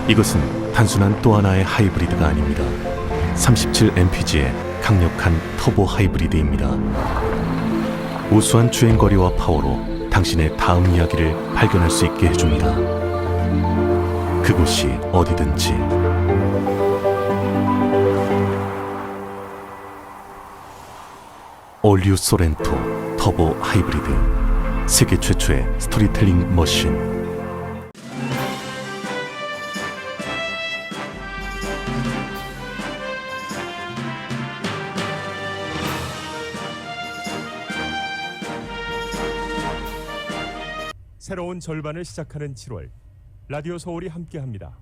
이것은 단순한 또 하나의 하이브리드가 아닙니다. 37mpg의 강력한 터보 하이브리드입니다. 우수한 주행거리와 파워로 당신의 다음 이야기를 발견할 수 있게 해줍니다. 그곳이 어디든지. 올류 소렌토 터보 하이브리드, 세계 최초의 스토리텔링 머신. 새로운 절반을 시작하는 7월, 라디오 서울이 함께합니다.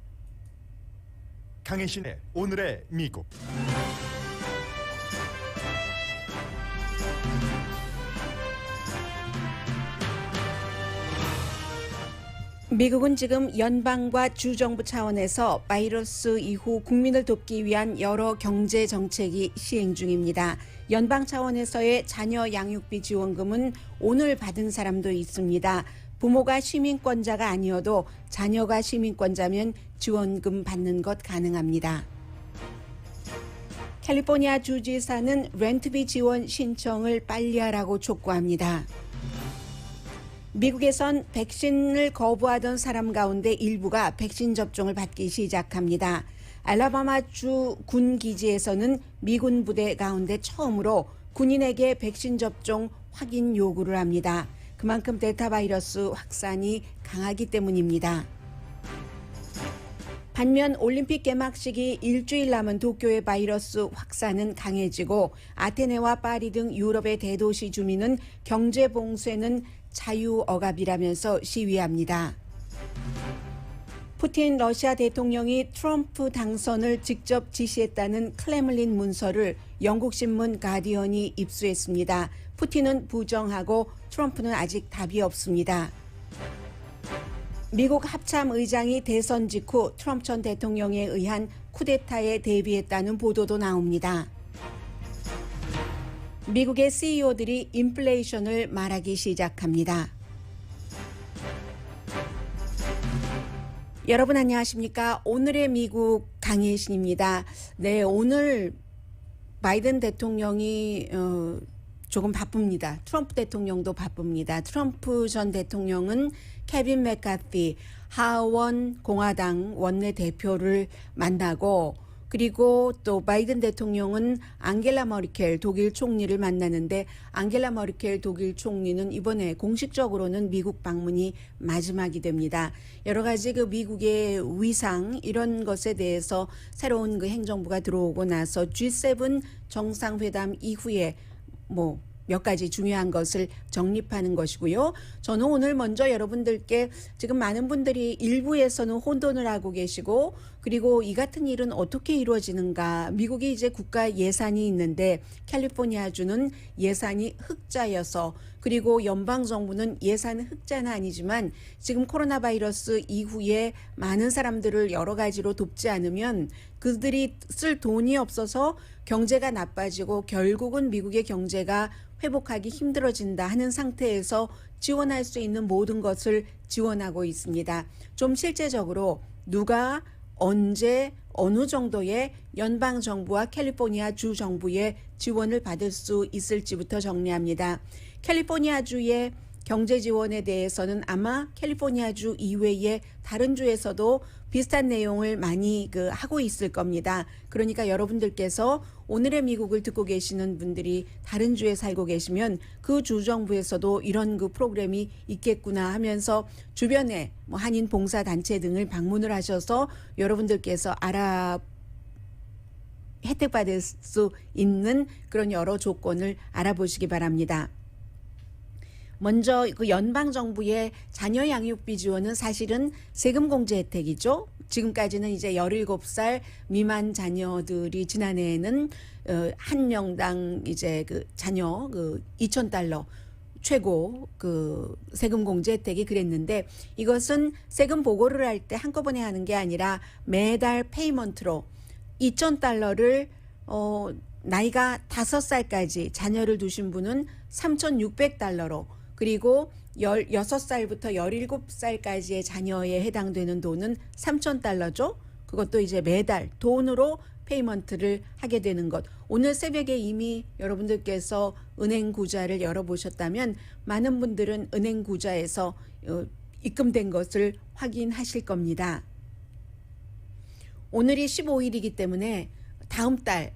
강혜신의 오늘의 미국. 미국은 지금 연방과 주정부 차원에서 바이러스 이후 국민을 돕기 위한 여러 경제 정책이 시행 중입니다. 연방 차원에서의 자녀 양육비 지원금은 오늘 받은 사람도 있습니다. 부모가 시민권자가 아니어도 자녀가 시민권자면 지원금 받는 것 가능합니다. 캘리포니아 주지사는 렌트비 지원 신청을 빨리 하라고 촉구합니다. 미국에선 백신을 거부하던 사람 가운데 일부가 백신 접종을 받기 시작합니다. 알라바마주 군 기지에서는 미군 부대 가운데 처음으로 군인에게 백신 접종 확인 요구를 합니다. 그만큼 델타 바이러스 확산이 강하기 때문입니다. 반면 올림픽 개막식이 일주일 남은 도쿄의 바이러스 확산은 강해지고 아테네와 파리 등 유럽의 대도시 주민은 경제 봉쇄는 자유억압이라면서 시위합니다. 푸틴 러시아 대통령이 트럼프 당선을 직접 지시했다는 클레물린 문서를 영국 신문 가디언이 입수했습니다. 푸틴은 부정하고 트럼프는 아직 답이 없습니다. 미국 합참 의장이 대선 직후 트럼프 전 대통령에 의한 쿠데타에 대비했다는 보도도 나옵니다. 미국의 CEO들이 인플레이션을 말하기 시작합니다. 여러분 안녕하십니까? 오늘의 미국 강혜신입니다. 네, 오늘 바이든 대통령이 조금 바쁩니다. 트럼프 대통령도 바쁩니다. 트럼프 전 대통령은 케빈 맥카티 하원 공화당 원내대표를 만나고 그리고 또 바이든 대통령은 앙겔라 머kel 독일 총리를 만나는데 앙겔라 머켈 독일 총리는 이번에 공식적으로는 미국 방문이 마지막이 됩니다. 여러 가지 그 미국의 위상 이런 것에 대해서 새로운 그 행정부가 들어오고 나서 G7 정상회담 이후에 몇 가지 중요한 것을 정립하는 것이고요. 저는 오늘 먼저 여러분들께 지금 많은 분들이 일부에서는 혼돈을 하고 계시고 그리고 이 같은 일은 어떻게 이루어지는가. 미국이 이제 국가 예산이 있는데 캘리포니아주는 예산이 흑자여서 그리고 연방정부는 예산 흑자는 아니지만 지금 코로나 바이러스 이후에 많은 사람들을 여러 가지로 돕지 않으면 그들이 쓸 돈이 없어서 경제가 나빠지고 결국은 미국의 경제가 회복하기 힘들어진다 하는 상태에서 지원할 수 있는 모든 것을 지원하고 있습니다. 좀 실제적으로 누가 언제 어느 정도의 연방정부와 캘리포니아 주정부의 지원을 받을 수 있을지부터 정리합니다. 캘리포니아주의 경제 지원에 대해서는 아마 캘리포니아주 이외의 다른 주에서도 비슷한 내용을 많이 하고 있을 겁니다. 그러니까 여러분들께서 오늘의 미국을 듣고 계시는 분들이 다른 주에 살고 계시면 그 주정부에서도 이런 그 프로그램이 있겠구나 하면서 주변에 한인 봉사단체 등을 방문을 하셔서 여러분들께서 혜택받을 수 있는 그런 여러 조건을 알아보시기 바랍니다. 먼저 그 연방정부의 자녀 양육비 지원은 사실은 세금 공제 혜택이죠. 지금까지는 이제 17살 미만 자녀들이 지난해에는 한 명당 이제 그 자녀 $2,000 최고 그 세금 공제 혜택이 그랬는데 이것은 세금 보고를 할 때 한꺼번에 하는 게 아니라 매달 페이먼트로 $2,000를 나이가 5살까지 자녀를 두신 분은 $3,600로 그리고 16살부터 17살까지의 자녀에 해당되는 돈은 $3,000죠. 그것도 이제 매달 돈으로 페이먼트를 하게 되는 것. 오늘 새벽에 이미 여러분들께서 은행 구좌를 열어보셨다면 많은 분들은 은행 구좌에서 입금된 것을 확인하실 겁니다. 오늘이 15일이기 때문에 다음 달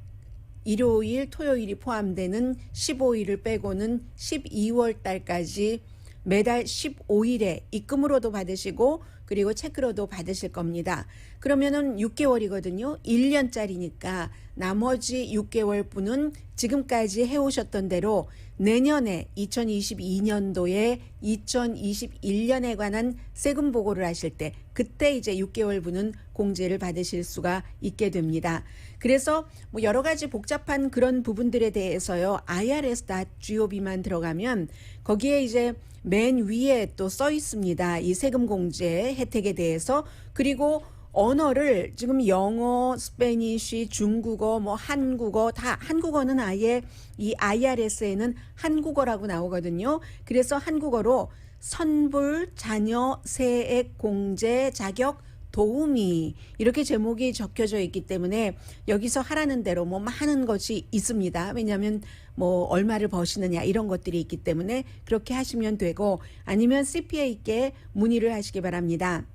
일요일, 토요일이 포함되는 15일을 빼고는 12월 달까지 매달 15일에 입금으로도 받으시고 그리고 체크로도 받으실 겁니다. 그러면은 6개월이거든요. 1년짜리니까 나머지 6개월 분은 지금까지 해오셨던 대로 내년에 2022년도에 2021년에 관한 세금 보고를 하실 때 그때 이제 6개월 분은 공제를 받으실 수가 있게 됩니다. 그래서 뭐 여러 가지 복잡한 그런 부분들에 대해서요. irs.gov만 들어가면 거기에 이제 맨 위에 또 써 있습니다. 이 세금 공제 혜택에 대해서. 그리고 언어를 지금 영어, 스페니쉬, 중국어, 뭐 한국어 다 한국어는 아예 이 IRS에는 한국어라고 나오거든요. 그래서 한국어로 선불 자녀 세액 공제 자격 도우미 이렇게 제목이 적혀져 있기 때문에 여기서 하라는 대로 뭐 많은 것이 있습니다. 왜냐하면 뭐 얼마를 버시느냐 이런 것들이 있기 때문에 그렇게 하시면 되고 아니면 CPA께 문의를 하시기 바랍니다.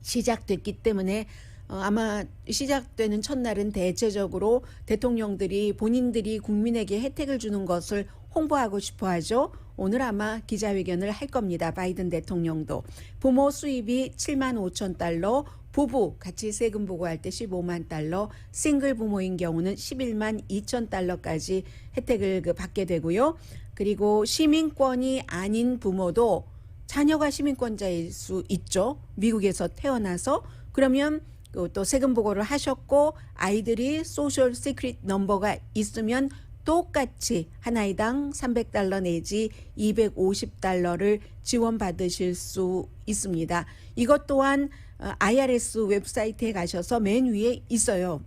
시작됐기 때문에 아마 시작되는 첫날은 대체적으로 대통령들이 본인들이 국민에게 혜택을 주는 것을 홍보하고 싶어 하죠. 오늘 아마 기자회견을 할 겁니다. 바이든 대통령도. 부모 수입이 $75,000, 부부 같이 세금 보고할 때 $150,000, 싱글 부모인 경우는 $112,000까지 혜택을 받게 되고요. 그리고 시민권이 아닌 부모도 자녀가 시민권자일 수 있죠. 미국에서 태어나서. 그러면 또 세금 보고를 하셨고 아이들이 소셜 시크릿 넘버가 있으면 똑같이 한 아이당 $300 내지 $250를 지원받으실 수 있습니다. 이것 또한 IRS 웹사이트에 가셔서 맨 위에 있어요.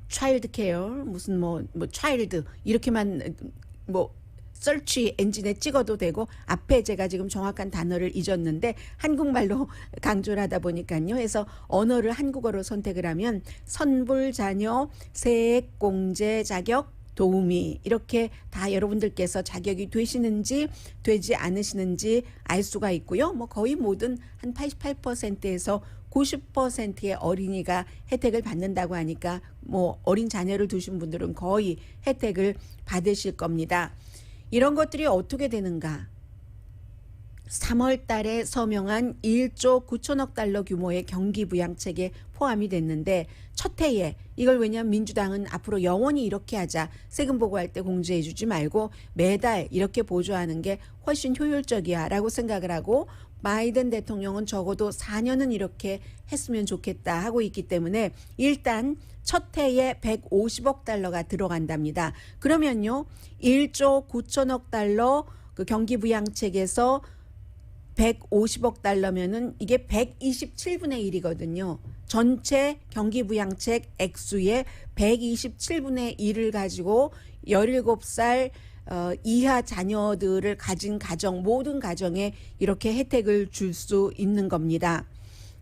차일드 케어 무슨 뭐 차일드 이렇게만 뭐 서치 엔진에 찍어도 되고 앞에 제가 지금 정확한 단어를 잊었는데 한국말로 강조를 하다 보니까요. 해서 언어를 한국어로 선택을 하면 선불 자녀 세액 공제 자격 도우미 이렇게 다 여러분들께서 자격이 되시는지 되지 않으시는지 알 수가 있고요. 뭐 거의 모든 한 88%에서 90%의 어린이가 혜택을 받는다고 하니까 뭐 어린 자녀를 두신 분들은 거의 혜택을 받으실 겁니다. 이런 것들이 어떻게 되는가? 3월 달에 서명한 1조 9천억 달러 규모의 경기부양책에 포함이 됐는데 첫 해에 이걸 왜냐하면 민주당은 앞으로 영원히 이렇게 하자 세금 보고할 때 공제해 주지 말고 매달 이렇게 보조하는 게 훨씬 효율적이야 라고 생각을 하고 바이든 대통령은 적어도 4년은 이렇게 했으면 좋겠다 하고 있기 때문에 일단 첫 해에 150억 달러가 들어간답니다. 그러면요 1조 9천억 달러 그 경기부양책에서 150억 달러면은 이게 127분의 1이거든요. 전체 경기부양책 액수의 127분의 1을 가지고 17살 이하 자녀들을 가진 가정 모든 가정에 이렇게 혜택을 줄 수 있는 겁니다.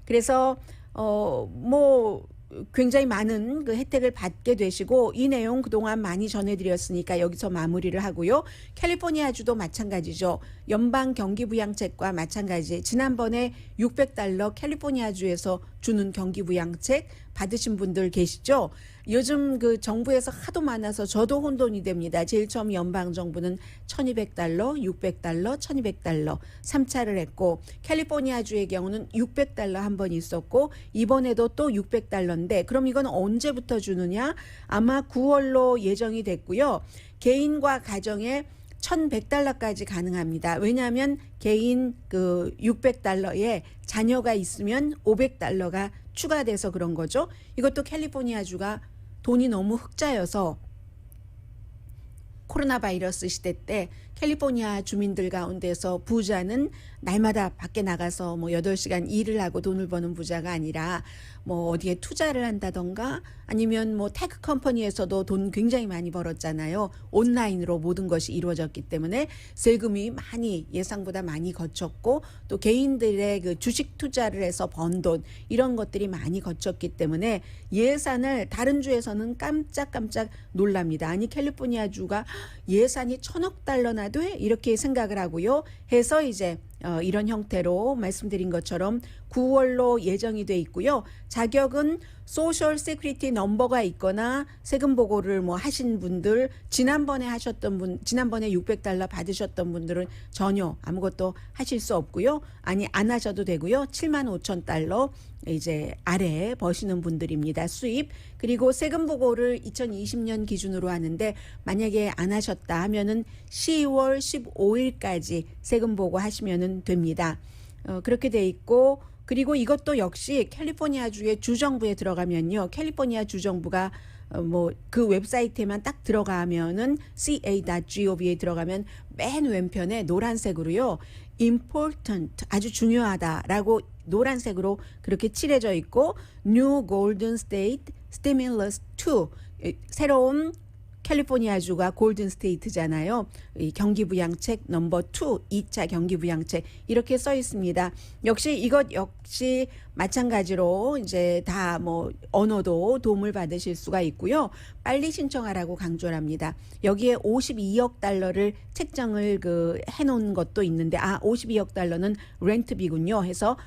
그래서 뭐 굉장히 많은 그 혜택을 받게 되시고 이 내용 그동안 많이 전해드렸으니까 여기서 마무리를 하고요. 캘리포니아주도 마찬가지죠. 연방 경기부양책과 마찬가지. 지난번에 $600 캘리포니아주에서 주는 경기부양책 받으신 분들 계시죠? 요즘 그 정부에서 하도 많아서 저도 혼돈이 됩니다. 제일 처음 연방정부는 $1,200, $600, $1,200 3차를 했고 캘리포니아주의 경우는 $600 한 번 있었고 이번에도 또 $600인데 그럼 이건 언제부터 주느냐? 아마 9월로 예정이 됐고요. 개인과 가정에 $1,100까지 가능합니다. 왜냐하면 개인 그 $600에 자녀가 있으면 $500가 추가돼서 그런 거죠. 이것도 캘리포니아주가 돈이 너무 흑자여서 코로나 바이러스 시대 때 캘리포니아 주민들 가운데서 부자는 날마다 밖에 나가서 뭐 8시간 일을 하고 돈을 버는 부자가 아니라 뭐 어디에 투자를 한다던가 아니면 뭐 테크 컴퍼니에서도 돈 굉장히 많이 벌었잖아요. 온라인으로 모든 것이 이루어졌기 때문에 세금이 많이 예상보다 많이 거쳤고 또 개인들의 그 주식 투자를 해서 번 돈 이런 것들이 많이 거쳤기 때문에 예산을 다른 주에서는 깜짝깜짝 놀랍니다. 아니 캘리포니아 주가 예산이 1,000억 달러나 돼? 이렇게 생각을 하고요. 해서 이제 이런 형태로 말씀드린 것처럼 9월로 예정이 돼 있고요. 자격은 소셜 세큐리티 넘버가 있거나 세금 보고를 뭐 하신 분들, 지난번에 600달러 받으셨던 분들은 전혀 아무것도 하실 수 없고요. 아니 안 하셔도 되고요. 75,000달러 이제 아래 버시는 분들입니다. 수입. 그리고 세금 보고를 2020년 기준으로 하는데 만약에 안 하셨다 하면은 10월 15일까지 세금 보고 하시면은 됩니다. 그렇게 돼 있고 그리고 이것도 역시 캘리포니아주의 주정부에 들어가면요. 캘리포니아 주정부가 뭐 그 웹사이트에만 딱 들어가면은 ca.gov에 들어가면 맨 왼편에 노란색으로요. important 아주 중요하다라고 노란색으로 그렇게 칠해져 있고 New Golden State Stimulus 2 새로운 캘리포니아주가 골든 스테이트잖아요. 이 경기부양책 넘버 2, 2차 경기부양책 이렇게 써 있습니다. 역시 이것 역시 마찬가지로 이제 다 뭐 언어도 도움을 받으실 수가 있고요. 빨리 신청하라고 강조를 합니다. 여기에 52억 달러를 책정을 해놓은 것도 있는데 52억 달러는 렌트비군요. 해서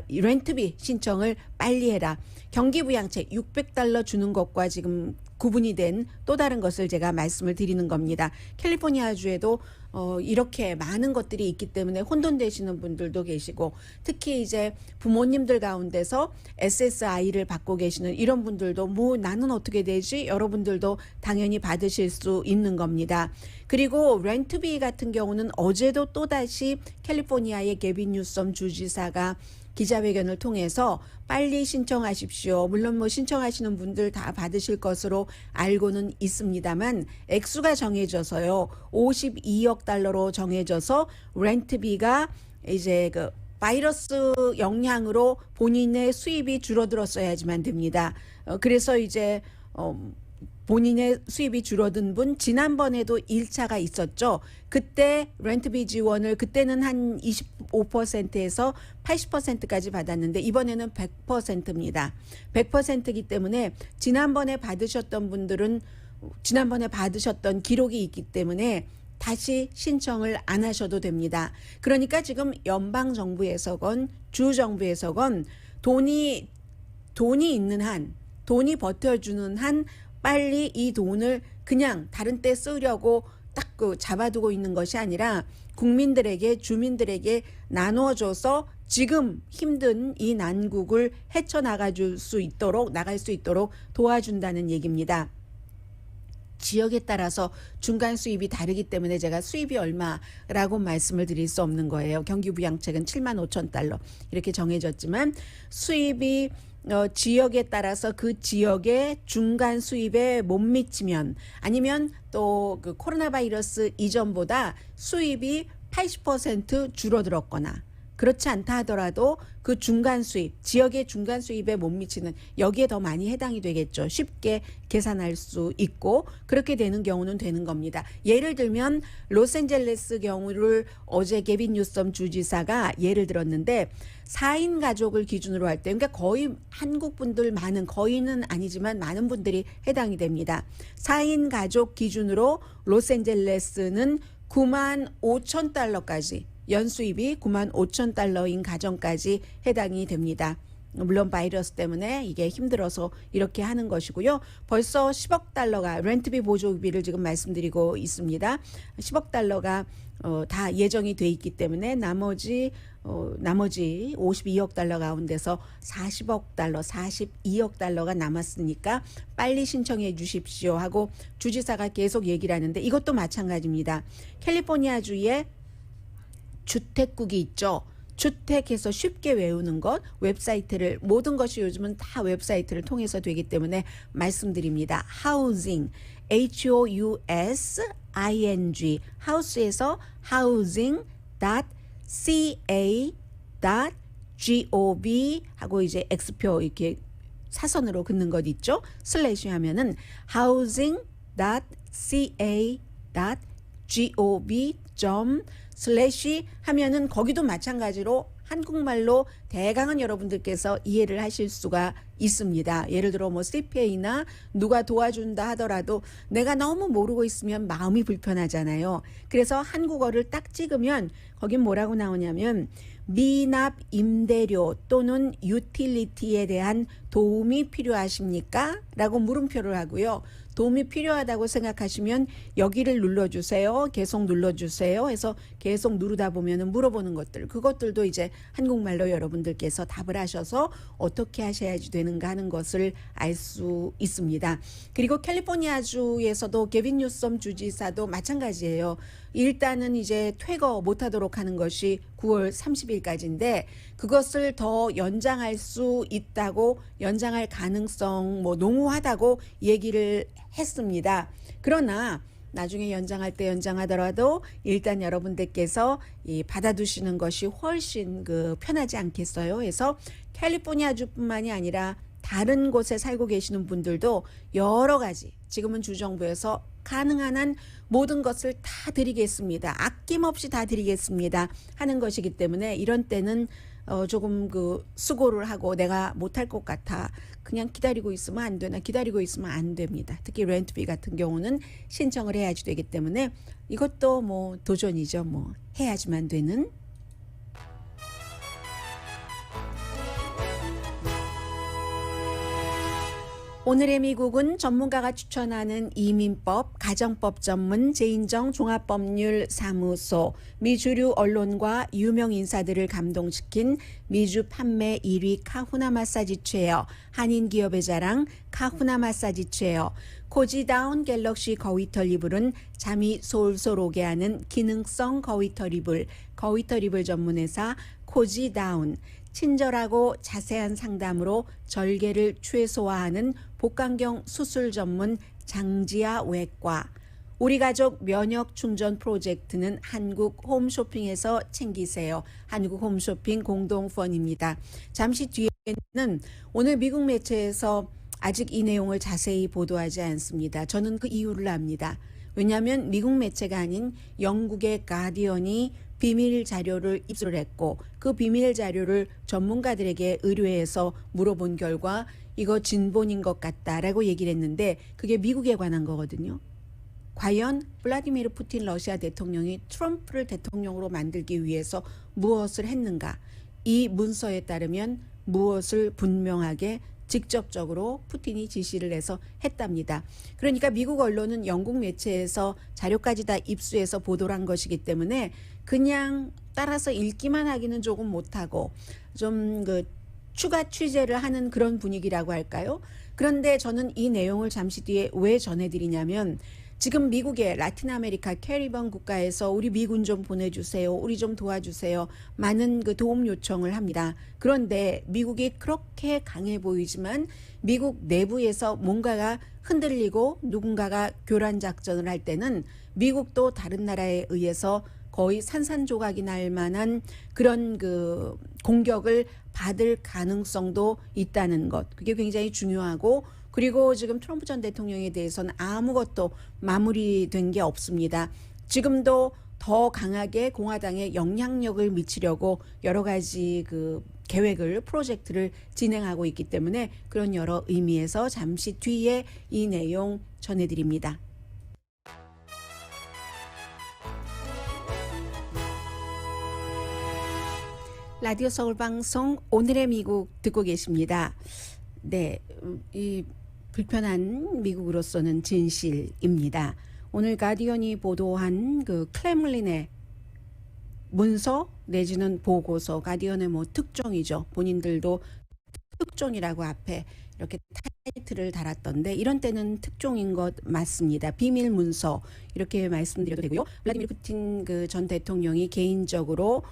렌트비 신청을 빨리 해라. 경기부양책 600달러 주는 것과 지금 구분이 된 또 다른 것을 제가 말씀을 드리는 겁니다. 캘리포니아주에도 이렇게 많은 것들이 있기 때문에 혼돈되시는 분들도 계시고 특히 이제 부모님들 가운데서 SSI를 받고 계시는 이런 분들도 뭐 나는 어떻게 되지? 여러분들도 당연히 받으실 수 있는 겁니다. 그리고 렌트비 같은 경우는 어제도 또다시 캘리포니아의 게빈 뉴섬 주지사가 기자회견을 통해서 빨리 신청하십시오. 물론 뭐 신청하시는 분들 다 받으실 것으로 알고는 있습니다만 액수가 정해져서요. 52억 달러로 정해져서 렌트비가 이제 바이러스 영향으로 본인의 수입이 줄어들었어야지만 됩니다. 그래서 이제 본인의 수입이 줄어든 분 지난번에도 1차가 있었죠. 그때 렌트비 지원을 그때는 한 25%에서 80%까지 받았는데 이번에는 100%입니다. 100%이기 때문에 지난번에 받으셨던 분들은 지난번에 받으셨던 기록이 있기 때문에 다시 신청을 안 하셔도 됩니다. 그러니까 지금 연방정부에서건 주정부에서건 돈이 있는 한, 돈이 버텨주는 한 빨리 이 돈을 그냥 다른 때 쓰려고 딱 잡아두고 있는 것이 아니라 국민들에게 주민들에게 나눠줘서 지금 힘든 이 난국을 헤쳐나갈 수 있도록 도와준다는 얘기입니다. 지역에 따라서 중간 수입이 다르기 때문에 제가 수입이 얼마라고 말씀을 드릴 수 없는 거예요. 경기부양책은 75,000달러 이렇게 정해졌지만 수입이 지역에 따라서 그 지역의 중간 수입에 못 미치면 아니면 또 그 코로나 바이러스 이전보다 수입이 80% 줄어들었거나 그렇지 않다 하더라도 그 중간 수입, 지역의 중간 수입에 못 미치는 여기에 더 많이 해당이 되겠죠. 쉽게 계산할 수 있고 그렇게 되는 경우는 되는 겁니다. 예를 들면 로스앤젤레스 경우를 어제 게빈 뉴섬 주지사가 예를 들었는데 4인 가족을 기준으로 할 때 그러니까 거의 한국 분들 많은 거의는 아니지만 많은 분들이 해당이 됩니다. 4인 가족 기준으로 로스앤젤레스는 95,000달러까지 연수입이 95,000달러인 가정까지 해당이 됩니다. 물론 바이러스 때문에 이게 힘들어서 이렇게 하는 것이고요. 벌써 10억 달러가 렌트비 보조비를 지금 말씀드리고 있습니다. 10억 달러가 다 예정이 돼 있기 때문에 나머지 52억 달러 가운데서 40억 달러, 42억 달러가 남았으니까 빨리 신청해 주십시오 하고 주지사가 계속 얘기를 하는데 이것도 마찬가지입니다. 캘리포니아주에 주택국이 있죠. 주택해서 쉽게 외우는 것, 웹사이트를 모든 것이 요즘은 다 웹사이트를 통해서 되기 때문에 말씀드립니다. housing, housing, house에서 housing.ca.gov 하고 이제 X표 이렇게 사선으로 긋는 것 있죠? 슬래시 하면은 housing.ca.gov 슬래시 하면은 거기도 마찬가지로 한국말로 대강은 여러분들께서 이해를 하실 수가 있습니다. 예를 들어 뭐 CPA나 누가 도와준다 하더라도 내가 너무 모르고 있으면 마음이 불편하잖아요. 그래서 한국어를 딱 찍으면 거긴 뭐라고 나오냐면 미납 임대료 또는 유틸리티에 대한 도움이 필요하십니까? 라고 물음표를 하고요. 도움이 필요하다고 생각하시면 여기를 눌러주세요. 계속 눌러주세요. 해서 계속 누르다 보면 물어보는 것들, 그것들도 이제 한국말로 여러분들께서 답을 하셔서 어떻게 하셔야지 되는가 하는 것을 알 수 있습니다. 그리고 캘리포니아주에서도 게빈 뉴섬 주지사도 마찬가지예요. 일단은 이제 퇴거 못하도록 하는 것이 9월 30일까지인데 그것을 더 연장할 수 있다고, 연장할 가능성 뭐 농후하다고 얘기를 했습니다. 그러나 나중에 연장할 때 연장하더라도 일단 여러분들께서 받아두시는 것이 훨씬 편하지 않겠어요. 그래서 캘리포니아주뿐만이 아니라 다른 곳에 살고 계시는 분들도 여러 가지 지금은 주정부에서 가능한 한 모든 것을 다 드리겠습니다. 아낌없이 다 드리겠습니다 하는 것이기 때문에 이런 때는 조금 수고를 하고 내가 못할 것 같아 그냥 기다리고 있으면 안 되나, 기다리고 있으면 안 됩니다. 특히 렌트비 같은 경우는 신청을 해야지 되기 때문에 이것도 뭐 도전이죠. 뭐 해야지만 되는. 오늘의 미국은 전문가가 추천하는 이민법, 가정법 전문 제인정 종합법률 사무소, 미주류 언론과 유명 인사들을 감동시킨 미주 판매 1위 카후나 마사지 체어, 한인 기업의 자랑 카후나 마사지 체어, 코지다운 갤럭시 거위털 이불은 잠이 솔솔 오게 하는 기능성 거위털 이불, 거위털 이불 전문회사 코지다운, 친절하고 자세한 상담으로 절개를 최소화하는 복강경 수술 전문 장지아 외과, 우리 가족 면역 충전 프로젝트는 한국 홈쇼핑에서 챙기세요. 한국 홈쇼핑 공동펀입니다. 잠시 뒤에는 오늘 미국 매체에서 아직 이 내용을 자세히 보도하지 않습니다. 저는 그 이유를 압니다. 왜냐하면 미국 매체가 아닌 영국의 가디언이 비밀 자료를 입수를 했고 그 비밀 자료를 전문가들에게 의뢰해서 물어본 결과 이거 진본인 것 같다라고 얘기를 했는데 그게 미국에 관한 거거든요. 과연 블라디미르 푸틴 러시아 대통령이 트럼프를 대통령으로 만들기 위해서 무엇을 했는가? 이 문서에 따르면 무엇을 분명하게 직접적으로 푸틴이 지시를 해서 했답니다. 그러니까 미국 언론은 영국 매체에서 자료까지 다 입수해서 보도를 한 것이기 때문에 그냥 따라서 읽기만 하기는 조금 못하고 좀 추가 취재를 하는 그런 분위기라고 할까요? 그런데 저는 이 내용을 잠시 뒤에 왜 전해드리냐면 지금 미국의 라틴 아메리카 캐리번 국가에서 우리 미군 좀 보내주세요. 우리 좀 도와주세요. 많은 도움 요청을 합니다. 그런데 미국이 그렇게 강해 보이지만 미국 내부에서 뭔가가 흔들리고 누군가가 교란 작전을 할 때는 미국도 다른 나라에 의해서 거의 산산조각이 날 만한 그런 공격을 받을 가능성도 있다는 것. 그게 굉장히 중요하고 그리고 지금 트럼프 전 대통령에 대해서는 아무것도 마무리된 게 없습니다. 지금도 더 강하게 공화당에 영향력을 미치려고 여러 가지 계획을, 프로젝트를 진행하고 있기 때문에 그런 여러 의미에서 잠시 뒤에 이 내용 전해드립니다. 라디오 서울 방송 오늘의 미국 듣고 계십니다. 네, 이 불편한 미국으로서는 진실입니다. 오늘 가디언이 보도한 클렘린의 문서 내지는 보고서, 가디언의 특종이죠. 본인들도 특종이라고 앞에 이렇게 타이틀을 달았던데 이런 때는 특종인 것 맞습니다. 비밀 문서 이렇게 말씀드려도 되고요. 블라디미르 푸틴 전 대통령이 개인적으로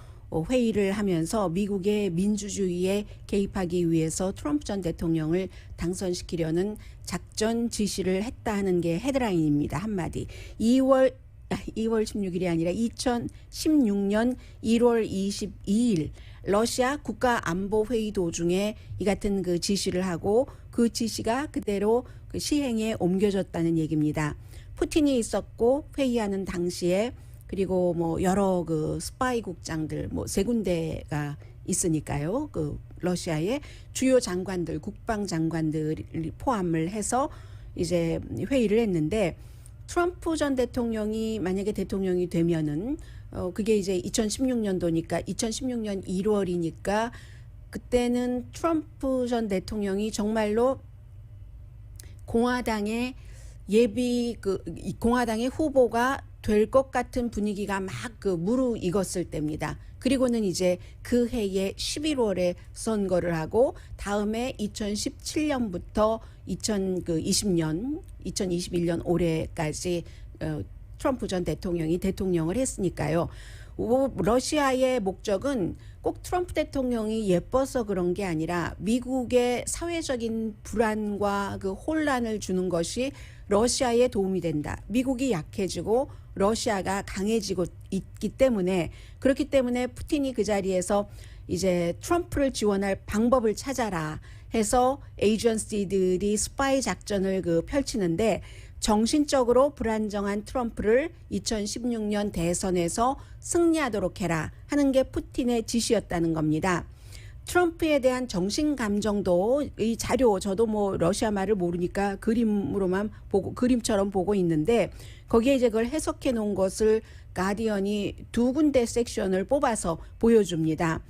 회의를 하면서 미국의 민주주의에 개입하기 위해서 트럼프 전 대통령을 당선시키려는 작전 지시를 했다는 게 헤드라인입니다. 한마디. 2월 16일이 아니라 2016년 1월 22일 러시아 국가안보회의 도중에 이 같은 그 지시를 하고 그 지시가 그대로 그 시행에 옮겨졌다는 얘기입니다. 푸틴이 있었고 회의하는 당시에 그리고 뭐 여러 그 스파이 국장들 뭐 세 군데가 있으니까요. 그 러시아의 주요 장관들, 국방 장관들 포함을 해서 이제 회의를 했는데 트럼프 전 대통령이 만약에 대통령이 되면은 그게 이제 2016년도니까 2016년 1월이니까 그때는 트럼프 전 대통령이 정말로 공화당의 공화당의 후보가 될 것 같은 분위기가 막 그 무르익었을 때입니다. 그리고는 이제 그 해에 11월에 선거를 하고 다음에 2017년부터 2021년 올해까지 트럼프 전 대통령이 대통령을 했으니까요. 러시아의 목적은 꼭 트럼프 대통령이 예뻐서 그런 게 아니라 미국의 사회적인 불안과 그 혼란을 주는 것이 러시아에 도움이 된다. 미국이 약해지고 러시아가 강해지고 있기 때문에 그렇기 때문에 푸틴이 그 자리에서 이제 트럼프를 지원할 방법을 찾아라 해서 에이전시들이 스파이 작전을 펼치는데 정신적으로 불안정한 트럼프를 2016년 대선에서 승리하도록 해라 하는 게 푸틴의 지시였다는 겁니다. 트럼프에 대한 정신 감정도 이 자료 저도 뭐 러시아 말을 모르니까 그림처럼 보고 있는데 거기에 이제 그걸 해석해 놓은 것을 가디언이 두 군데 섹션을 뽑아서 보여줍니다.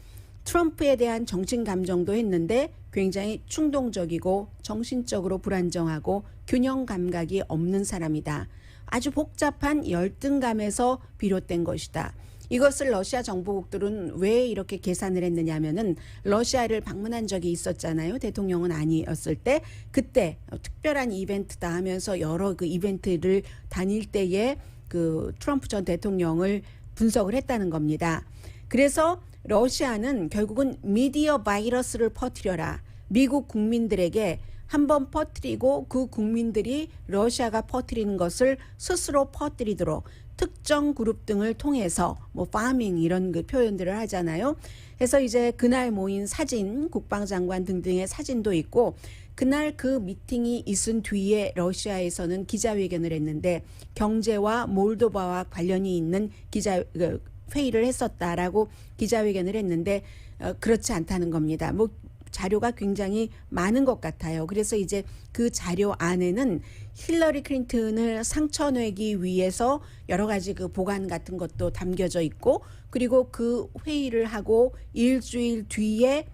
트럼프에 대한 정신 감정도 했는데 굉장히 충동적이고 정신적으로 불안정하고 균형 감각이 없는 사람이다. 아주 복잡한 열등감에서 비롯된 것이다. 이것을 러시아 정보국들은 왜 이렇게 계산을 했느냐면은 러시아를 방문한 적이 있었잖아요. 대통령은 아니었을 때 그때 특별한 이벤트다 하면서 여러 그 이벤트를 다닐 때에 그 트럼프 전 대통령을 분석을 했다는 겁니다. 그래서 러시아는 결국은 미디어 바이러스를 퍼뜨려라. 미국 국민들에게 한번 퍼뜨리고 그 국민들이 러시아가 퍼뜨리는 것을 스스로 퍼뜨리도록 특정 그룹 등을 통해서 뭐 파밍 이런 그 표현들을 하잖아요. 그래서 이제 그날 모인 사진, 국방장관 등등의 사진도 있고 그날 그 미팅이 있은 뒤에 러시아에서는 기자회견을 했는데 경제와 몰도바와 관련이 있는 회의를 했었다라고 기자회견을 했는데 그렇지 않다는 겁니다. 뭐 자료가 굉장히 많은 것 같아요. 그래서 이제 그 자료 안에는 힐러리 클린턴을 상처내기 위해서 여러 가지 그 보관 같은 것도 담겨져 있고 그리고 그 회의를 하고 일주일 뒤에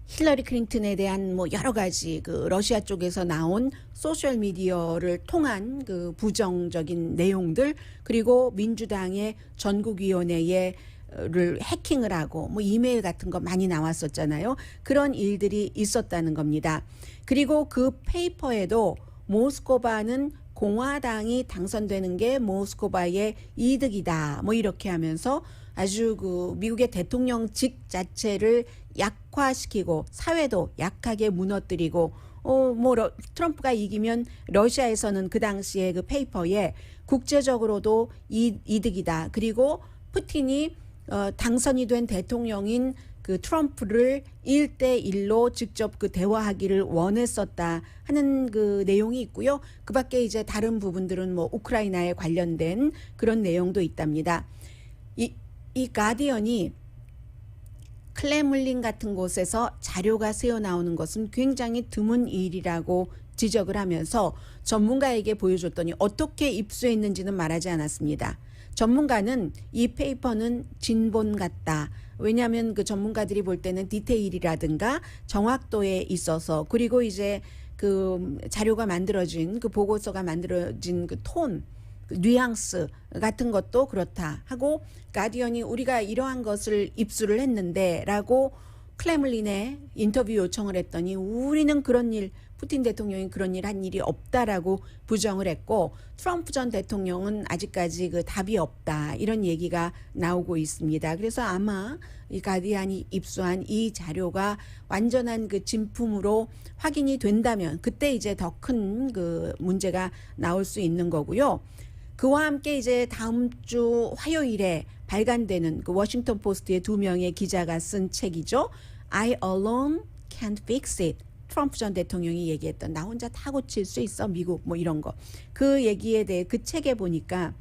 힐러리 클린턴에 대한 뭐 여러 가지 그 러시아 쪽에서 나온 소셜 미디어를 통한 그 부정적인 내용들 그리고 민주당의 전국위원회에 를 해킹을 하고 뭐 이메일 같은 거 많이 나왔었잖아요. 그런 일들이 있었다는 겁니다. 그리고 그 페이퍼에도 모스크바는 공화당이 당선되는 게 모스크바의 이득이다. 뭐 이렇게 하면서 아주 그 미국의 대통령직 자체를 약화시키고 사회도 약하게 무너뜨리고 트럼프가 이기면 러시아에서는 그 당시에 그 페이퍼에 국제적으로도 이득이다. 그리고 푸틴이 당선이 된 대통령인 그 트럼프를 1대1로 직접 그 대화하기를 원했었다 하는 그 내용이 있고요. 그 밖에 이제 다른 부분들은 뭐 우크라이나에 관련된 그런 내용도 있답니다. 이 가디언이 클레물린 같은 곳에서 자료가 새어나오는 것은 굉장히 드문 일이라고 지적을 하면서 전문가에게 보여줬더니 어떻게 입수했는지는 말하지 않았습니다. 전문가는 이 페이퍼는 진본 같다. 왜냐하면 그 전문가들이 볼 때는 디테일이라든가 정확도에 있어서 그리고 이제 그 자료가 만들어진 그 보고서가 만들어진 그 톤, 그 뉘앙스 같은 것도 그렇다 하고 가디언이 우리가 이러한 것을 입수를 했는데라고 클레물린에 인터뷰 요청을 했더니 우리는 그런 일, 푸틴 대통령이 그런 일 한 일이 없다라고 부정을 했고, 트럼프 전 대통령은 아직까지 그 답이 없다, 이런 얘기가 나오고 있습니다. 그래서 아마 이 가디안이 입수한 이 자료가 완전한 그 진품으로 확인이 된다면 그때 이제 더 큰 그 문제가 나올 수 있는 거고요. 그와 함께 이제 다음 주 화요일에 발간되는 그 워싱턴 포스트의 2명의 기자가 쓴 책이죠. I alone can't fix it. 트럼프 전 대통령이 얘기했던 나 혼자 다 고칠 수 있어 미국 뭐 이런 거. 그 얘기에 대해 그 책에 보니까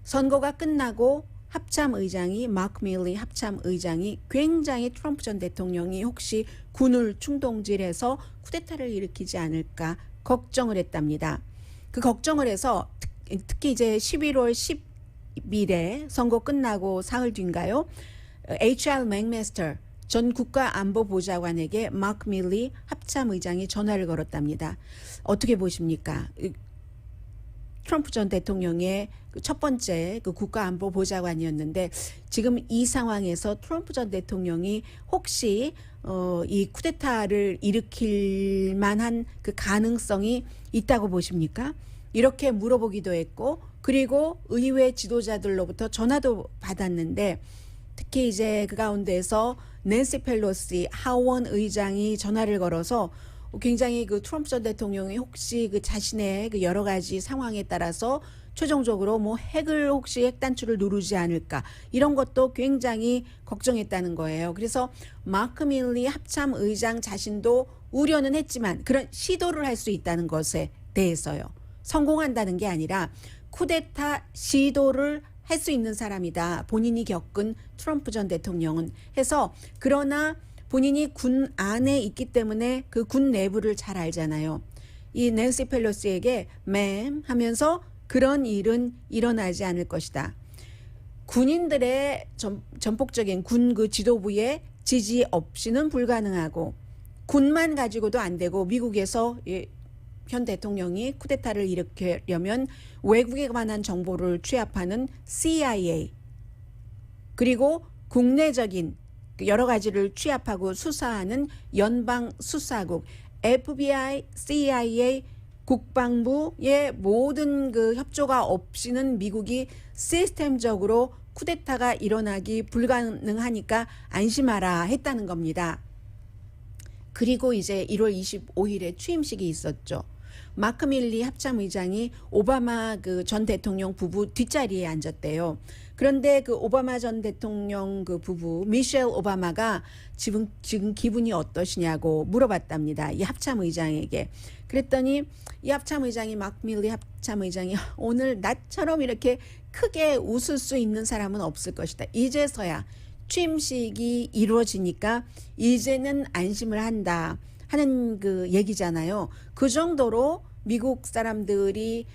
선거가 끝나고 합참의장이 마크 밀리 합참의장이 굉장히 트럼프 전 대통령이 혹시 군을 충동질해서 쿠데타를 일으키지 않을까 걱정을 했답니다. 그 걱정을 해서 특히 이제 11월 10일에 선거 끝나고 사흘 뒤인가요? HR 맥메스터 전 국가안보보좌관에게 마크 밀리 합참의장이 전화를 걸었답니다. 어떻게 보십니까? 트럼프 전 대통령의 첫 번째 그 국가안보보좌관이었는데 지금 이 상황에서 트럼프 전 대통령이 혹시 이 쿠데타를 일으킬 만한 그 가능성이 있다고 보십니까? 이렇게 물어보기도 했고, 그리고 의회 지도자들로부터 전화도 받았는데 특히 이제 그 가운데서 낸시 펠로시 하원 의장이 전화를 걸어서 굉장히 그 트럼프 전 대통령이 혹시 그 자신의 그 여러 가지 상황에 따라서 최종적으로 뭐 핵을 혹시 핵 단추를 누르지 않을까 이런 것도 굉장히 걱정했다는 거예요. 그래서 마크 밀리 합참 의장 자신도 우려는 했지만 그런 시도를 할 수 있다는 것에 대해서요. 성공한다는 게 아니라 쿠데타 시도를 할 수 있는 사람이다. 본인이 겪은 트럼프 전 대통령은 해서, 그러나 본인이 군 안에 있기 때문에 그 군 내부를 잘 알잖아요. 이 낸시 펠로시에게 맴 하면서 그런 일은 일어나지 않을 것이다. 군인들의 전폭적인 군 그 지도부의 지지 없이는 불가능하고 군만 가지고도 안 되고 미국에서 현 대통령이 쿠데타를 일으키려면 외국에 관한 정보를 취합하는 CIA 그리고 국내적인 여러 가지를 취합하고 수사하는 연방수사국 FBI, CIA, 국방부의 모든 그 협조가 없이는 미국이 시스템적으로 쿠데타가 일어나기 불가능하니까 안심하라 했다는 겁니다. 그리고 이제 1월 25일에 취임식이 있었죠. 마크 밀리 합참의장이 오바마 그 전 대통령 부부 뒷자리에 앉았대요. 그런데 그 오바마 전 대통령 그 부부 미셸 오바마가 지금 기분이 어떠시냐고 물어봤답니다. 이 합참의장에게. 그랬더니 이 합참의장이 마크 밀리 합참의장이 오늘 나처럼 이렇게 크게 웃을 수 있는 사람은 없을 것이다. 이제서야 취임식이 이루어지니까 이제는 안심을 한다 하는 그 얘기잖아요. 그 정도로 미국 사람들이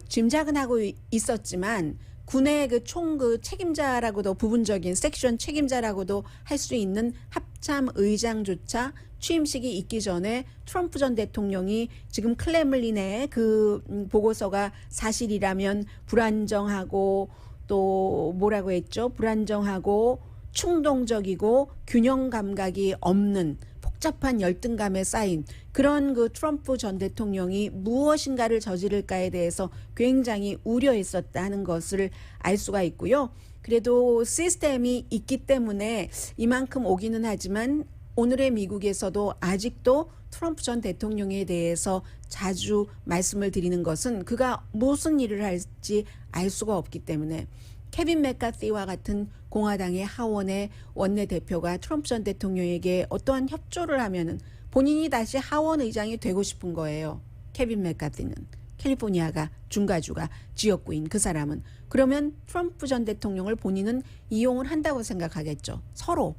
짐작은 하고 있었지만 군의 그 총 그 책임자라고도 부분적인 섹션 책임자라고도 할 수 있는 합참 의장조차 취임식이 있기 전에 트럼프 전 대통령이 지금 클레물린의 그 보고서가 사실이라면 불안정하고 또 뭐라고 했죠? 불안정하고 충동적이고 균형 감각이 없는 복잡한 열등감에 쌓인 그런 그 트럼프 전 대통령이 무엇인가를 저지를까에 대해서 굉장히 우려했었다는 것을 알 수가 있고요. 그래도 시스템이 있기 때문에 이만큼 오기는 하지만 오늘의 미국에서도 아직도 트럼프 전 대통령에 대해서 자주 말씀을 드리는 것은 그가 무슨 일을 할지 알 수가 없기 때문에 케빈 맥카티와 같은 공화당의 하원의 원내대표가 트럼프 전 대통령에게 어떠한 협조를 하면은 본인이 다시 하원 의장이 되고 싶은 거예요. 케빈 맥카티는 캘리포니아가 중가주가 지역구인 그 사람은. 그러면 트럼프 전 대통령을 본인은 이용을 한다고 생각하겠죠. 서로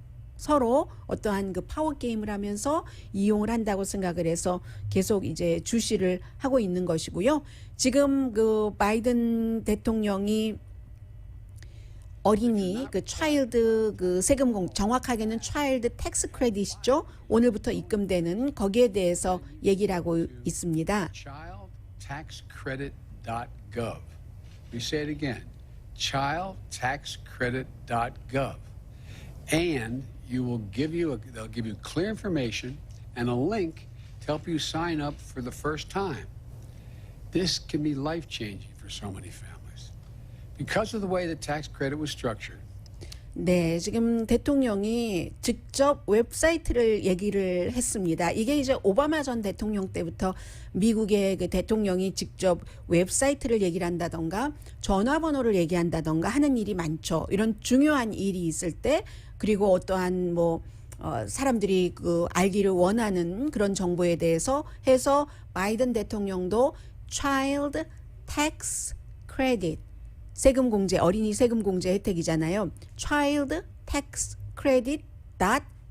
어떠한 그 파워 게임을 하면서 이용을 한다고 생각을 해서 계속 이제 주시를 하고 있는 것이고요. 지금 그 바이든 대통령이 어린이 그 차일드 그 세금 정확하게는 차일드 텍스 크레딧이죠. 오늘부터 입금되는 거기에 대해서 얘기를 하고 있습니다. childtaxcredit.gov. We say it again. childtaxcredit.gov. And they'll give you clear information and a link to help you sign up for the first time. This can be life-changing for so many families. Because of the way the tax credit was structured, 네, 지금 대통령이 직접 웹사이트를 얘기를 했습니다. 이게 이제 오바마 전 대통령 때부터 미국의 그 대통령이 직접 웹사이트를 얘기를 한다던가 전화번호를 얘기한다던가 하는 일이 많죠. 이런 중요한 일이 있을 때 그리고 어떠한 사람들이 그 알기를 원하는 그런 정보에 대해서 해서 바이든 대통령도 Child Tax Credit 세금 공제, 어린이 세금 공제 혜택이잖아요. Child Tax Credit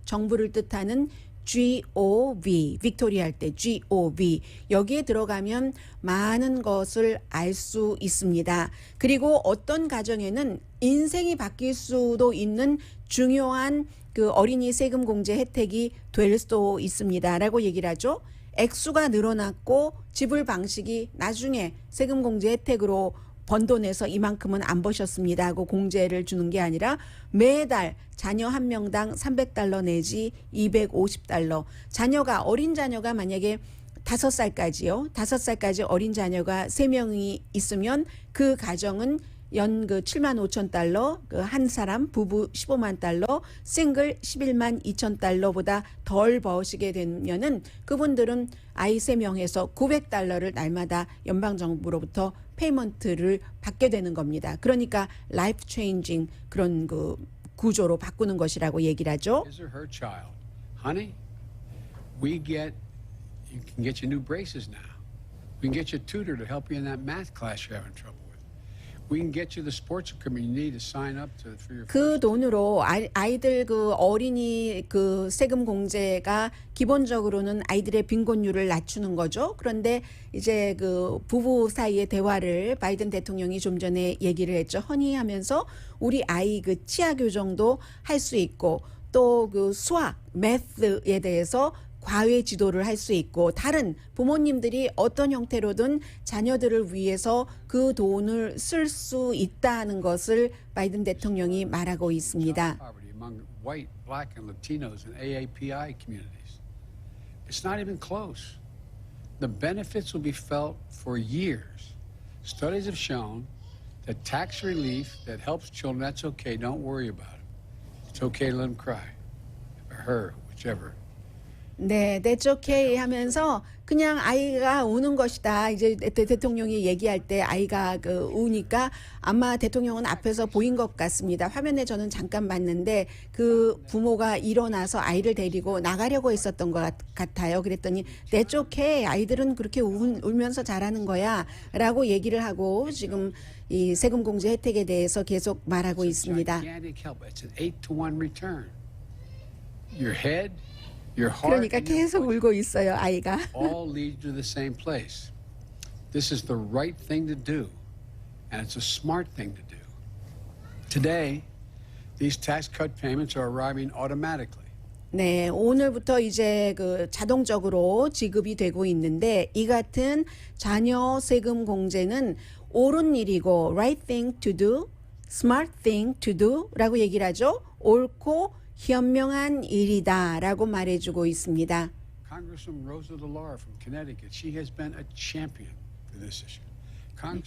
정부를 뜻하는 GOV, 빅토리아 할 때 GOV 여기에 들어가면 많은 것을 알 수 있습니다. 그리고 어떤 가정에는 인생이 바뀔 수도 있는 중요한 그 어린이 세금 공제 혜택이 될 수도 있습니다라고 얘기를 하죠. 액수가 늘어났고 지불 방식이 나중에 세금 공제 혜택으로 번 돈에서 이만큼은 안 버셨습니다 하고 공제를 주는 게 아니라 매달 자녀 한 명당 $300 내지 $250 어린 자녀가 만약에 5살까지요. 5살까지 어린 자녀가 3명이 있으면 그 가정은 연 그 $75,000, 그 한 사람 부부 $150,000, 싱글 $112,200보다 덜 버시게 되면은 그분들은 아이 3명에서 $900를 날마다 연방 정부로부터 페이먼트를 받게 되는 겁니다. 그러니까 라이프 체인징 그런 그 구조로 바꾸는 것이라고 얘기를 하죠. his or her child, honey, you can get you new braces now. We can get you a tutor to help you in that math class you're having trouble with. We can get you the sports equipment you need to sign up for your 그 first. 돈으로 아이들 그 어린이 그 세금 공제가 기본적으로는 아이들의 빈곤율을 낮추는 거죠. 그런데 이제 그 부부 사이의 대화를 바이든 대통령이 좀 전에 얘기를 했죠. 허니하면서 우리 아이 그 치아 교정도 할 수 있고 또 그 수학, 매스에 대해서 과외 지도를 할 수 있고 다른 부모님들이 어떤 형태로든 자녀들을 위해서 그 돈을 쓸 수 있다는 것을 바이든 대통령이 말하고 있습니다. Poverty among white, black, and Latinos and AAPI communities. It's not even close. The benefits will be felt for years. Studies have shown that tax relief that helps children, that's okay, don't worry about it. It's okay to let them cry. Or her, whichever. 네, that's okay 하면서 그냥 아이가 우는 것이다. 이제 대통령이 얘기할 때 아이가 그 우니까 아마 대통령은 앞에서 보인 것 같습니다. 화면에 저는 잠깐 봤는데 그 부모가 일어나서 아이를 데리고 나가려고 했었던 것 같아요. 그랬더니 that's okay. 아이들은 그렇게 울면서 자라는 거야. 라고 얘기를 하고 지금 이 세금 공제 혜택에 대해서 계속 말하고 있습니다. Gigantic help. It's an 8-to-1 return. Your head, your heart, 그러니까 and your 계속 울고 있어요, 아이가. all lead to the same place. This is the right thing to do, and it's a smart thing to do. Today, these tax cut payments are arriving automatically. 네, 오늘부터 이제 그 자동적으로 지급이 되고 있는데 이 같은 자녀 세금 공제는 옳은 일이고 right thing to do, smart thing to do라고 얘기를 하죠. 옳고 현명한 일이다라고 말해주고 있습니다. Congresswoman Rosa DeLauro from Connecticut, she has been a champion for this issue.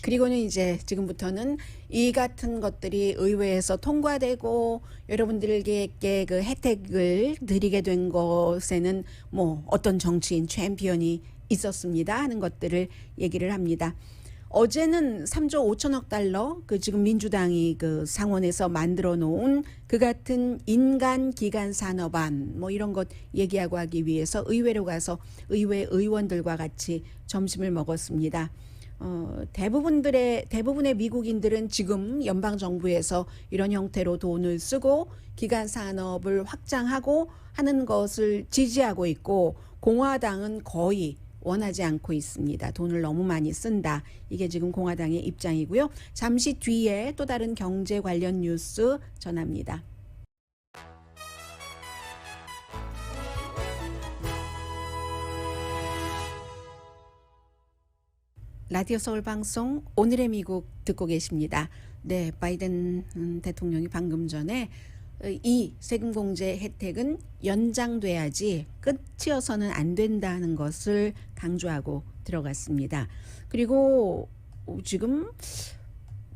그리고는 이제 지금부터는 이 같은 것들이 의회에서 통과되고 여러분들에게 그 혜택을 드리게 된 것에는 뭐 어떤 정치인 챔피언이 있었습니다 하는 것들을 얘기를 합니다. 어제는 3조 5천억 달러 그 지금 민주당이 그 상원에서 만들어 놓은 그 같은 인간 기관 산업안 뭐 이런 것 얘기하고 하기 위해서 의회로 가서 의회 의원들과 같이 점심을 먹었습니다. 대부분의 미국인들은 지금 연방 정부에서 이런 형태로 돈을 쓰고 기관 산업을 확장하고 하는 것을 지지하고 있고 공화당은 거의 원하지 않고 있습니다. 돈을 너무 많이 쓴다. 이게 지금 공화당의 입장이고요. 잠시 뒤에 또 다른 경제 관련 뉴스 전합니다. 라디오 서울 방송 오늘의 미국 듣고 계십니다. 네, 바이든 대통령이 방금 전에 이 세금공제 혜택은 연장돼야지 끝이어서는 안 된다는 것을 강조하고 들어갔습니다. 그리고 지금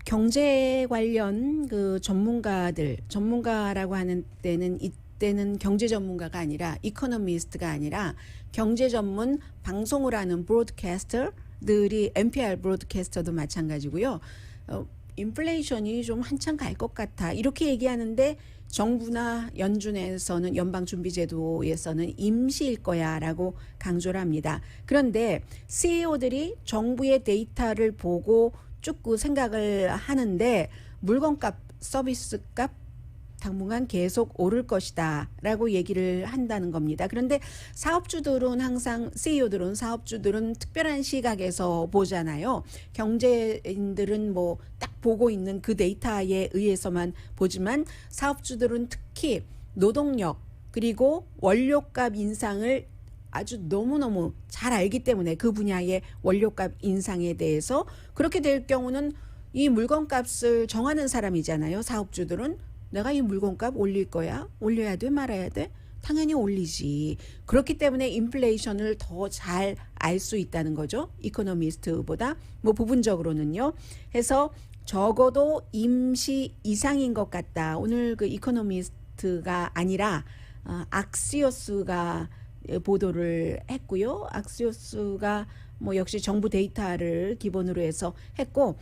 경제 관련 그 전문가라고 하는 때는 이때는 경제 전문가가 아니라 이코노미스트가 아니라 경제 전문 방송을 하는 브로드캐스터들이 NPR 브로드캐스터도 마찬가지고요. 인플레이션이 좀 한참 갈 것 같아 이렇게 얘기하는데 정부나 연준에서는 연방준비제도에서는 임시일 거야라고 강조를 합니다. 그런데 CEO들이 정부의 데이터를 보고 쭉 생각을 하는데 물건값, 서비스값 당분간 계속 오를 것이다 라고 얘기를 한다는 겁니다. 그런데 사업주들은 항상 사업주들은 특별한 시각에서 보잖아요. 경제인들은 뭐 딱 보고 있는 그 데이터에 의해서만 보지만 사업주들은 특히 노동력 그리고 원료값 인상을 아주 너무너무 잘 알기 때문에 그 분야의 원료값 인상에 대해서 그렇게 될 경우는 이 물건값을 정하는 사람이잖아요. 사업주들은 내가 이 물건값 올릴 거야? 올려야 돼? 말아야 돼? 당연히 올리지. 그렇기 때문에 인플레이션을 더 잘 알 수 있다는 거죠. 이코노미스트보다 뭐 부분적으로는요. 해서 적어도 임시 이상인 것 같다. 오늘 그 이코노미스트가 아니라 악시오스가 보도를 했고요. 악시오스가 뭐 역시 정부 데이터를 기본으로 해서 했고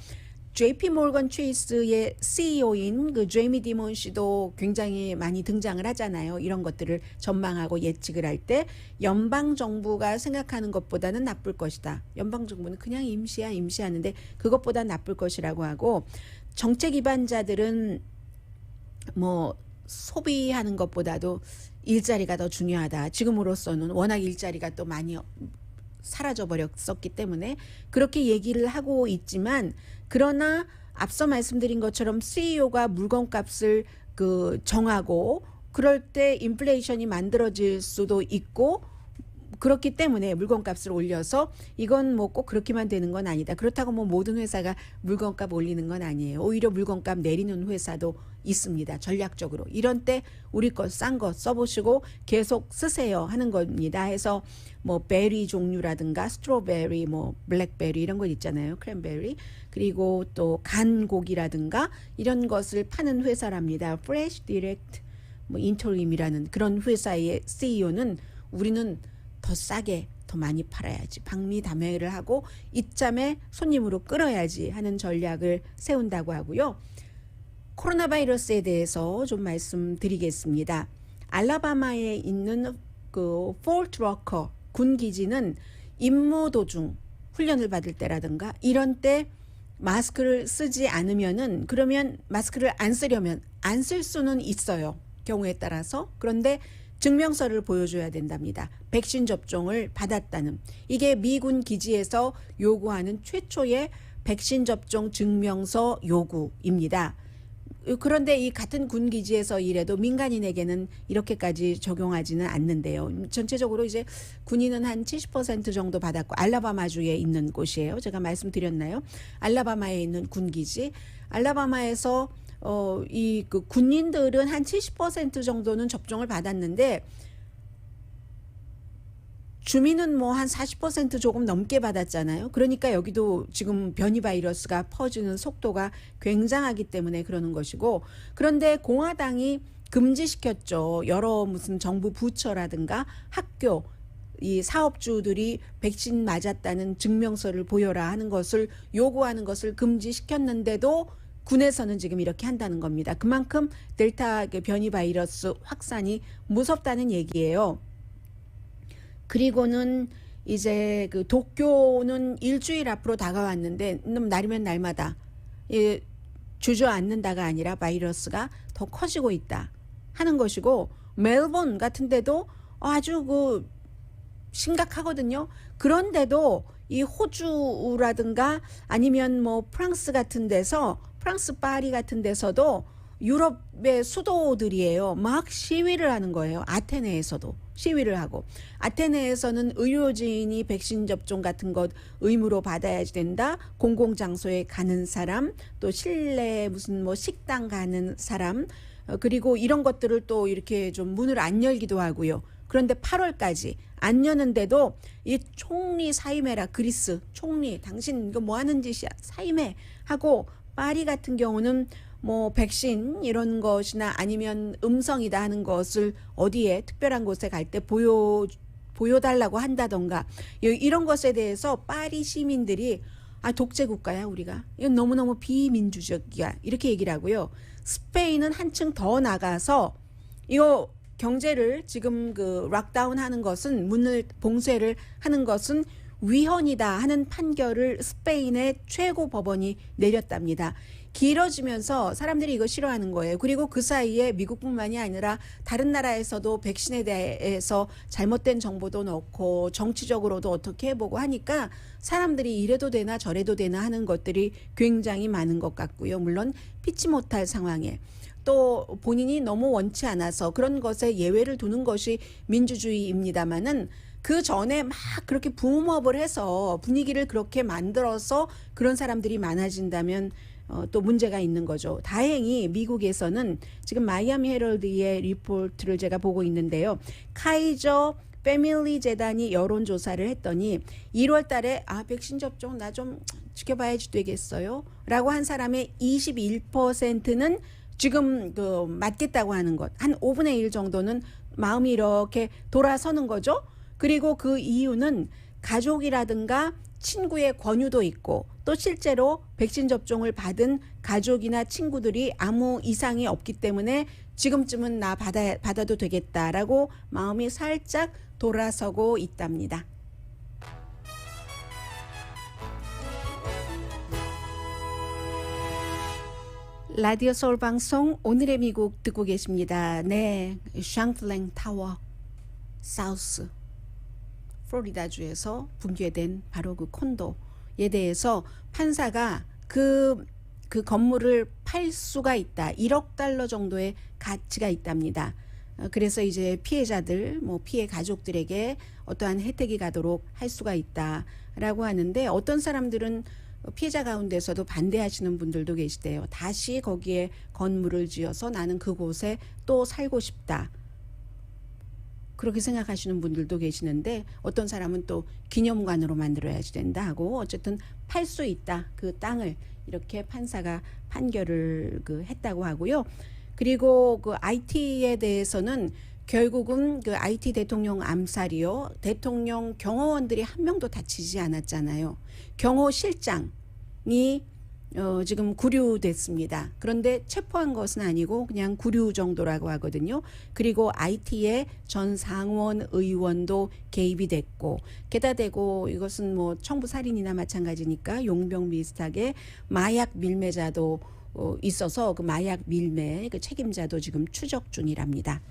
JP 모건 체이스의 CEO인 그 제이미 디몬 씨도 굉장히 많이 등장을 하잖아요. 이런 것들을 전망하고 예측을 할 때 연방 정부가 생각하는 것보다는 나쁠 것이다. 연방 정부는 그냥 임시하는데 그것보다 나쁠 것이라고 하고 정책 기반자들은 뭐 소비하는 것보다도 일자리가 더 중요하다. 지금으로서는 워낙 일자리가 또 많이 사라져 버렸었기 때문에 그렇게 얘기를 하고 있지만 그러나 앞서 말씀드린 것처럼 CEO가 물건값을 그 정하고 그럴 때 인플레이션이 만들어질 수도 있고 그렇기 때문에 물건값을 올려서 이건 뭐 꼭 그렇게만 되는 건 아니다. 그렇다고 뭐 모든 회사가 물건값 올리는 건 아니에요. 오히려 물건값 내리는 회사도 있습니다. 전략적으로. 이런 때 우리 거 싼 거 써보시고 계속 쓰세요 하는 겁니다. 해서 뭐 베리 종류라든가 스트로베리, 뭐 블랙베리 이런 거 있잖아요. 크랜베리. 그리고 또 간 고기라든가 이런 것을 파는 회사랍니다. 프레시 디렉트 뭐 인터림이라는 그런 회사의 CEO는 우리는 더 싸게 더 많이 팔아야지 박리담회를 하고 이참에 손님으로 끌어야지 하는 전략을 세운다고 하고요. 코로나 바이러스에 대해서 좀 말씀드리겠습니다. 알라바마에 있는 그 폴트 워커 군 기지는 임무 도중 훈련을 받을 때라든가 이런 때 마스크를 쓰지 않으면은 그러면 마스크를 안 쓰려면 안 쓸 수는 있어요. 경우에 따라서. 그런데 증명서를 보여줘야 된답니다. 백신 접종을 받았다는. 이게 미군 기지에서 요구하는 최초의 백신 접종 증명서 요구입니다. 그런데 이 같은 군 기지에서 일해도 민간인에게는 이렇게까지 적용하지는 않는데요. 전체적으로 이제 군인은 한 70% 정도 받았고 알라바마주에 있는 곳이에요. 제가 말씀드렸나요? 알라바마에 있는 군 기지. 알라바마에서 이 그 군인들은 한 70% 정도는 접종을 받았는데 주민은 뭐 한 40% 조금 넘게 받았잖아요. 그러니까 여기도 지금 변이 바이러스가 퍼지는 속도가 굉장하기 때문에 그러는 것이고 그런데 공화당이 금지시켰죠. 여러 무슨 정부 부처라든가 학교 이 사업주들이 백신 맞았다는 증명서를 보여라 하는 것을 요구하는 것을 금지시켰는데도 군에서는 지금 이렇게 한다는 겁니다. 그만큼 델타 변이 바이러스 확산이 무섭다는 얘기예요. 그리고는 이제 그 도쿄는 일주일 앞으로 다가왔는데 날이면 날마다 주저앉는다가 아니라 바이러스가 더 커지고 있다 하는 것이고 멜번 같은 데도 아주 그 심각하거든요. 그런데도 이 호주라든가 아니면 뭐 프랑스 같은 데서 프랑스 파리 같은 데서도 유럽의 수도들이에요. 막 시위를 하는 거예요. 아테네에서도 시위를 하고 아테네에서는 의료진이 백신 접종 같은 것 의무로 받아야 된다. 공공장소에 가는 사람 또 실내 무슨 뭐 식당 가는 사람 그리고 이런 것들을 또 이렇게 좀 문을 안 열기도 하고요. 그런데 8월까지 안 여는데도 이 총리 사임해라, 그리스 총리 당신 이거 뭐 하는 짓이야, 사임해 하고, 파리 같은 경우는 뭐 백신 이런 것이나 아니면 음성이다 하는 것을 어디에 특별한 곳에 갈 때 보여달라고 한다던가, 이런 것에 대해서 파리 시민들이 독재 국가야 우리가, 이건 너무너무 비민주적이야, 이렇게 얘기를 하고요. 스페인은 한층 더 나가서 이거 경제를 지금 그 락다운 하는 것은, 문을 봉쇄를 하는 것은 위헌이다 하는 판결을 스페인의 최고 법원이 내렸답니다. 길어지면서 사람들이 이거 싫어하는 거예요. 그리고 그 사이에 미국뿐만이 아니라 다른 나라에서도 백신에 대해서 잘못된 정보도 넣고 정치적으로도 어떻게 해보고 하니까 사람들이 이래도 되나 저래도 되나 하는 것들이 굉장히 많은 것 같고요. 물론 피치 못할 상황에 또 본인이 너무 원치 않아서 그런 것에 예외를 두는 것이 민주주의입니다마는, 그 전에 막 그렇게 붐업을 해서 분위기를 그렇게 만들어서 그런 사람들이 많아진다면 또 문제가 있는 거죠. 다행히 미국에서는 지금 마이애미 헤럴드의 리포트를 제가 보고 있는데요. 카이저 패밀리 재단이 여론조사를 했더니 1월 달에 백신 접종 나 좀 지켜봐야지 되겠어요 라고 한 사람의 21%는 지금 그 맞겠다고 하는 것, 한 5분의 1 정도는 마음이 이렇게 돌아서는 거죠. 그리고 그 이유는 가족이라든가 친구의 권유도 있고, 또 실제로 백신 접종을 받은 가족이나 친구들이 아무 이상이 없기 때문에 지금쯤은 나 받아도 되겠다라고 마음이 살짝 돌아서고 있답니다. 라디오 서울 방송 오늘의 미국 듣고 계십니다. 네, 샹플랭 타워 사우스 플로리다주에서 붕괴된 바로 그 콘도에 대해서 판사가 그 건물을 팔 수가 있다. 1억 달러 정도의 가치가 있답니다. 그래서 이제 피해자들, 뭐 피해 가족들에게 어떠한 혜택이 가도록 할 수가 있다라고 하는데, 어떤 사람들은 피해자 가운데서도 반대하시는 분들도 계시대요. 다시 거기에 건물을 지어서 나는 그곳에 또 살고 싶다, 그렇게 생각하시는 분들도 계시는데, 어떤 사람은 또 기념관으로 만들어야지 된다 하고, 어쨌든 팔 수 있다 그 땅을, 이렇게 판사가 판결을 했다고 하고요. 그리고 그 IT에 대해서는 결국은 그 IT 대통령 암살이요, 대통령 경호원들이 한 명도 다치지 않았잖아요. 경호실장이 지금 구류됐습니다. 그런데 체포한 것은 아니고 그냥 구류 정도라고 하거든요. 그리고 IT의 전 상원 의원도 개입이 됐고, 게다 대고 이것은 뭐 청부 살인이나 마찬가지니까 용병 비슷하게 마약 밀매자도 있어서 그 마약 밀매 그 책임자도 지금 추적 중이랍니다.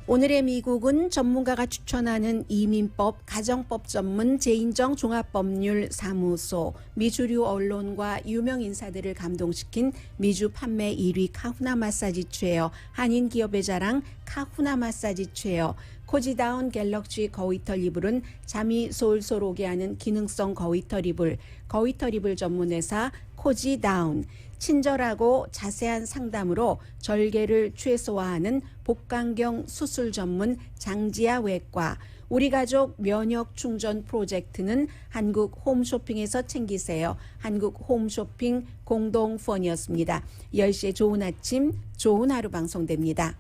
오늘의 미국은 전문가가 추천하는 이민법, 가정법 전문 제인정 종합법률사무소, 미주류 언론과 유명 인사들을 감동시킨 미주 판매 1위 카후나 마사지 체어, 한인 기업의 자랑 카후나 마사지 체어, 코지다운 갤럭시 거위털 이불은 잠이 솔솔 오게 하는 기능성 거위털 이불, 거위털 이불 전문회사 코지다운, 친절하고 자세한 상담으로 절개를 최소화하는 복강경 수술 전문 장지아 외과, 우리 가족 면역 충전 프로젝트는 한국 홈쇼핑에서 챙기세요. 한국 홈쇼핑 공동펀이었습니다. 10시에 좋은 아침, 좋은 하루 방송됩니다.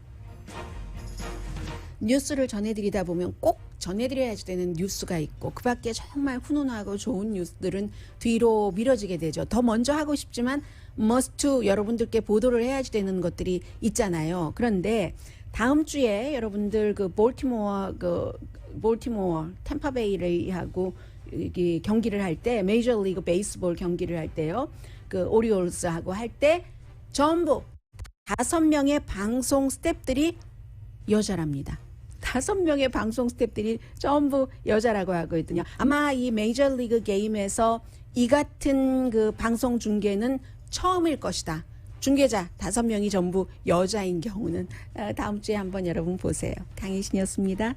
뉴스를 전해드리다 보면 꼭 전해드려야지 되는 뉴스가 있고, 그 밖에 정말 훈훈하고 좋은 뉴스들은 뒤로 미뤄지게 되죠. 더 먼저 하고 싶지만 must 여러분들께 보도를 해야지 되는 것들이 있잖아요. 그런데 다음 주에 여러분들 그 볼티모어 템파베이하고 경기를 할 때, 메이저리그 베이스볼 경기를 할 때요, 그 오리올스하고 할 때 전부 5명의 방송 스태프들이 여자랍니다. 5명의 방송 스태프들이 전부 여자라고 하거든요. 아마 이 메이저리그 게임에서 이 같은 그 방송 중계는 처음일 것이다. 중계자 5명이 전부 여자인 경우는 다음 주에 한번 여러분 보세요. 강혜신이었습니다.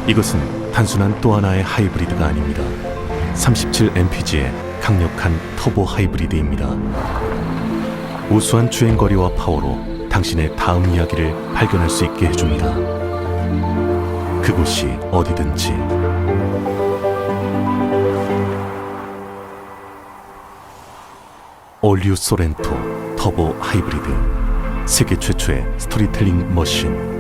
이것은 단순한 또 하나의 하이브리드가 아닙니다. 37mpg의 강력한 터보 하이브리드입니다. 우수한 주행거리와 파워로 당신의 다음 이야기를 발견할 수 있게 해줍니다. 그곳이 어디든지. 올류 소렌토 터보 하이브리드, 세계 최초의 스토리텔링 머신.